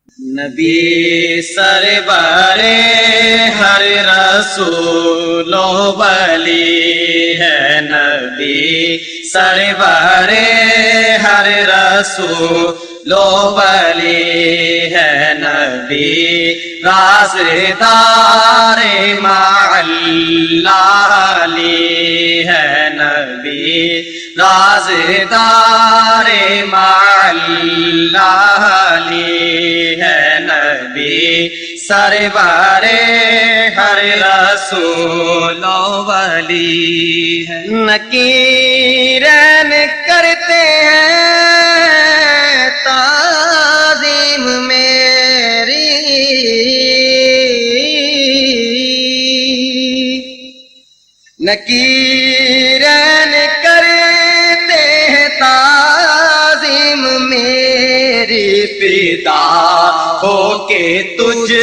نبی سرور ہر رسول و ولی ہے، نبی سرور ہر رسول و ولی ہے، نبی رازدار مع اللہ علی ہے، نبی رازدار مع اللہ علی ہے، نبی سرور ہر رسول و ولی ہے۔ نکیرین کرتے ہیں تعظیم میری، نکیرین کرتے ہیں تعظیم میری، فدا ہو کے تجھ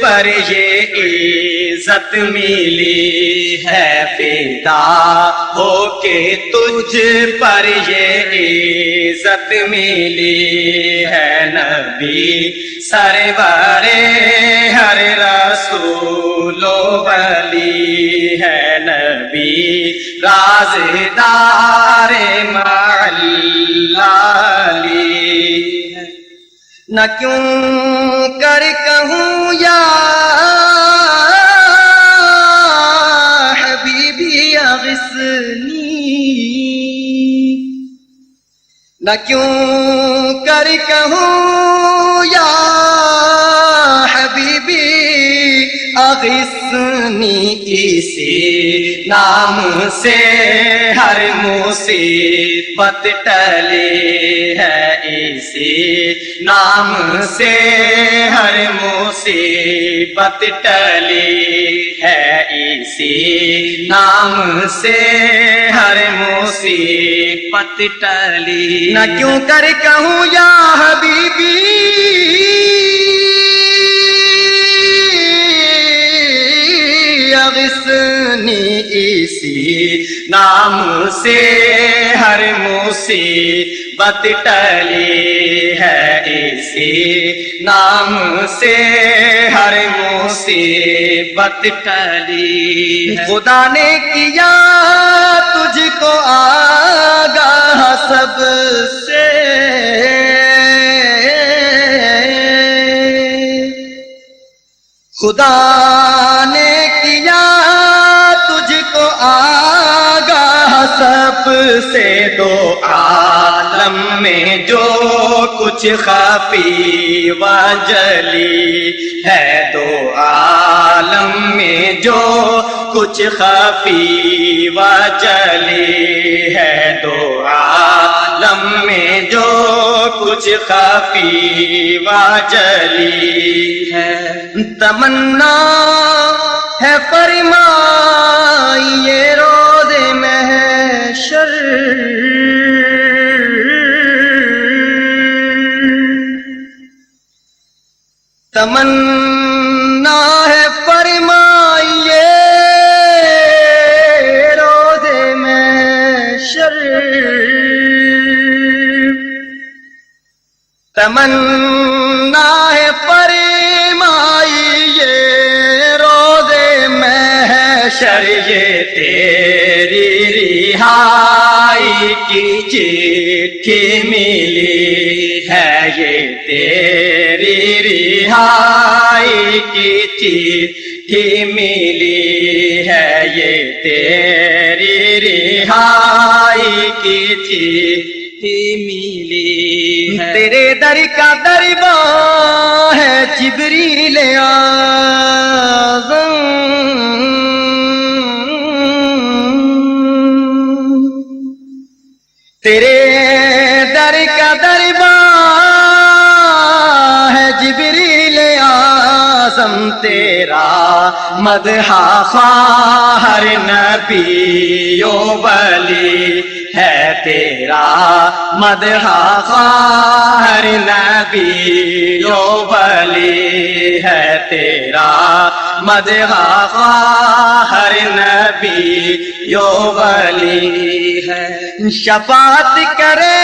پر یہ عزت ملی ہے، فدا ہو کے تجھ پر یہ عزت ملی ہے، نبی سرور ہر رسول و ولی ہے، نبی رازدار مع اللہ علی ہے۔ نہ کیوں کر کہوں یا حبیبی اغثنی، نہ کیوں کر کہوں یا حبیبی اغثنی، اسی نام سے ہر مصیبت ٹلی ہے، اسی نام سے ہر مصیبت ٹلی ہے، اسی نام سے ہر مصیبت ٹلی۔ نہ کیوں کر کہوں یا حبیبی اغثنی، اسی نام سے ہر مصیبت ٹلی ہے، اسی نام سے ہر مصیبت ٹلی۔ خدا نے کیا تجھ کو آگاہ سب سے، خدا نے کیا تجھ کو آگاہ سب سے، دو عالم میں جو کچھ خفی و جلی ہے، دو عالم میں جو کچھ خفی و جلی ہے، دو عالم میں جو کچھ خفی و جلی ہے، تمنا ہے فرمائیے روز محشر، تمنا ہے فرمائیے روز محشر، تمنا ہے فرمائیے روز محشر، یہ تیری رہائی کی چٹھی ملی ہے، یہ تیری رہائی کی چٹھی ملی ہے، یہ تیری رہائی کی چٹھی ملی ہے۔ تیرے در کا دربار ہے جبریل اعظم، تیرے در کا دربار ہے جبریل اعظم، تیرا مدح خواہ ہر نبی و ولی ہے، تیرا مدح خواہ ہر نبی و ولی ہے، تیرا مدح خواہ ہر نبی و ولی ہے۔ شفاعت کرے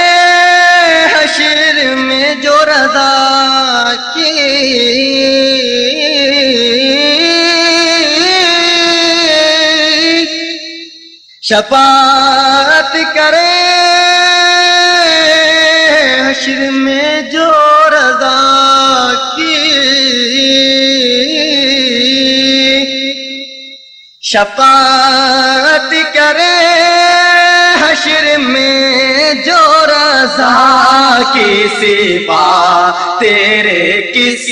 حشر میں جو رضا کی شفاعت کرے حشر میں جو رضا کی، شفاعت کرے حشر میں جو رضا کی، سوا تیرے کس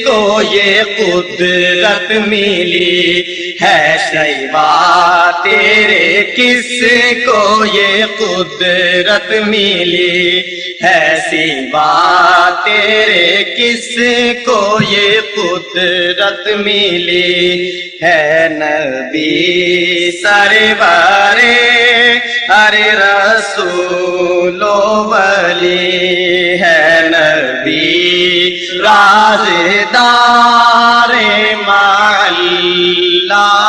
کو یہ قدرت ملی ہے، سوا تیرے کس کو یہ قدرت ملی ہے، سوا تیرے کس کو یہ قدرت ملی ہے، نبی سرورے ہر رسول و ولی ہے، نبی رازدار مع اللہ